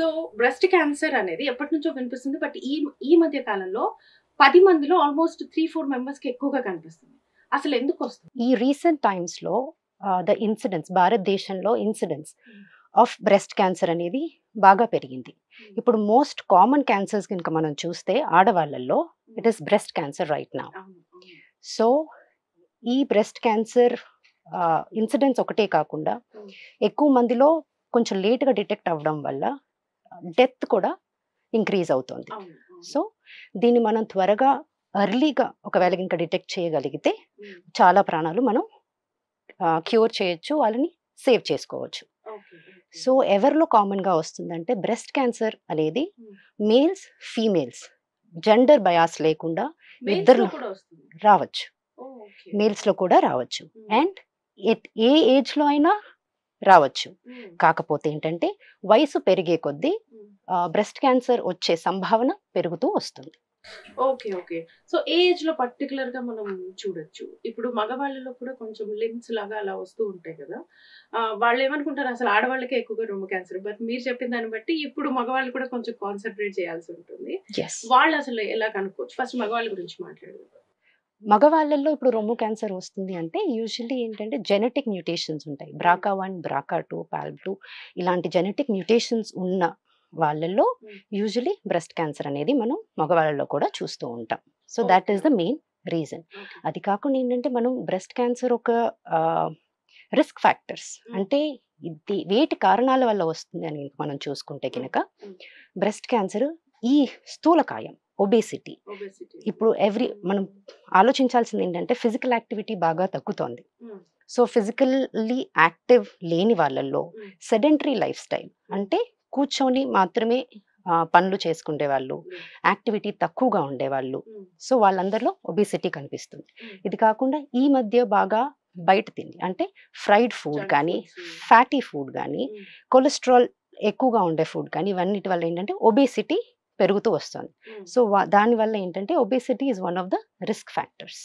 So breast cancer అనేది ఎప్పటి నుంచో వినిపిస్తుంది. బట్ ఈ మధ్య కాలంలో 10 మందిలో ఆల్మోస్ట్ 3-4 మెంబర్స్ కి ఎక్కువగా కనిపిస్తుంది. అసలు ఎందుకు వస్తుంది? ఈ రీసెంట్ టైమ్స్ లో ద ఇన్సిడెన్స్ భారతదేశంలో ఇన్సిడెన్స్ ఆఫ్ బ్రెస్ట్ క్యాన్సర్ అనేది బాగా పెరిగింది. ఇప్పుడు మోస్ట్ కామన్ క్యాన్సర్స్ కనుక మనం చూస్తే ఆడవాళ్ళల్లో it is breast cancer right now. So ఈ బ్రెస్ట్ క్యాన్సర్ ఇన్సిడెన్స్ ఒకటే కాకుండా ఎక్కువ మందిలో కొంచెం లేట్గా డిటెక్ట్ అవ్వడం వల్ల డెత్ కూడా ఇంక్రీజ్ అవుతుంది. సో దీన్ని మనం త్వరగా ఎర్లీగా ఒకవేళ ఇంకా డిటెక్ట్ చేయగలిగితే చాలా ప్రాణాలు మనం క్యూర్ చేయొచ్చు, వాళ్ళని సేవ్ చేసుకోవచ్చు. సో ఎవరిలో కామన్గా వస్తుందంటే బ్రెస్ట్ క్యాన్సర్ అనేది మేల్స్ ఫీమేల్స్ జెండర్ బయాస్ లేకుండా ఇద్దరు రావచ్చు, మేల్స్లో కూడా రావచ్చు, అండ్ ఏ ఏజ్లో అయినా రావచ్చు. కాకపోతే ఏంటంటే వయసు పెరిగే కొద్దీ బ్రెస్ట్ క్యాన్సర్ వచ్చే సంభావన పెరుగుతూ వస్తుంది. Okay okay. సో ఏజ్ లో పర్టికులర్ గా మనం చూడొచ్చు. ఇప్పుడు మగవాళ్ళలో కూడా కొంచెం లిమ్స్ లాగా అలా వస్తూ ఉంటాయి కదా. వాళ్ళు ఏమనుకుంటారు అసలు ఆడవాళ్ళకే ఎక్కువగా రొమ్ము క్యాన్సర్. బట్ మీరు చెప్పిన దాన్ని బట్టి ఇప్పుడు మగవాళ్ళు కూడా కొంచెం కాన్సన్ట్రేట్ చేయాల్సి ఉంటుంది. వాళ్ళు అసలు ఎలా కనుక్కోవచ్చు? ఫస్ట్ మగవాళ్ళ గురించి మాట్లాడదాం. మగవాళ్ళల్లో ఇప్పుడు రొమ్ము క్యాన్సర్ వస్తుంది అంటే యూజువల్లీ ఏంటంటే జెనెటిక్ మ్యూటేషన్స్ ఉంటాయి. BRCA1, BRCA2, PALB2 ఇలాంటి జెనెటిక్ మ్యూటేషన్స్ ఉన్న వాళ్ళల్లో యూజువల్లీ బ్రెస్ట్ క్యాన్సర్ అనేది మనం మగవాళ్ళలో కూడా చూస్తూ ఉంటాం. So that is the main reason. అది కాకుండా ఏంటంటే మనం బ్రెస్ట్ క్యాన్సర్ ఒక రిస్క్ ఫ్యాక్టర్స్ అంటే ఇది వేటి కారణాల వల్ల వస్తుంది అని మనం చూసుకుంటే కనుక బ్రెస్ట్ క్యాన్సర్ ఈ స్థూలకాయం ఒబేసిటీ. ఇప్పుడు మనం ఆలోచించాల్సింది ఏంటంటే ఫిజికల్ యాక్టివిటీ బాగా తగ్గుతోంది. సో ఫిజికల్లీ యాక్టివ్ లేని వాళ్ళల్లో సెడెంటరీ లైఫ్ స్టైల్ అంటే కూర్చొని మాత్రమే పనులు చేసుకునే వాళ్ళు, యాక్టివిటీ తక్కువగా ఉండేవాళ్ళు, సో వాళ్ళందరిలో ఒబేసిటీ కనిపిస్తుంది. ఇది కాకుండా ఈ మధ్య బాగా బయట తిండి అంటే ఫ్రైడ్ ఫుడ్ కానీ, ఫ్యాటీ ఫుడ్ కానీ, కొలెస్ట్రాల్ ఎక్కువగా ఉండే ఫుడ్ కానీ ఇవన్నిటి వల్ల ఏంటంటే ఒబేసిటీ పెరుగుతూ వస్తుంది. సో దానివల్ల ఏంటంటే obesity is one of the risk factors.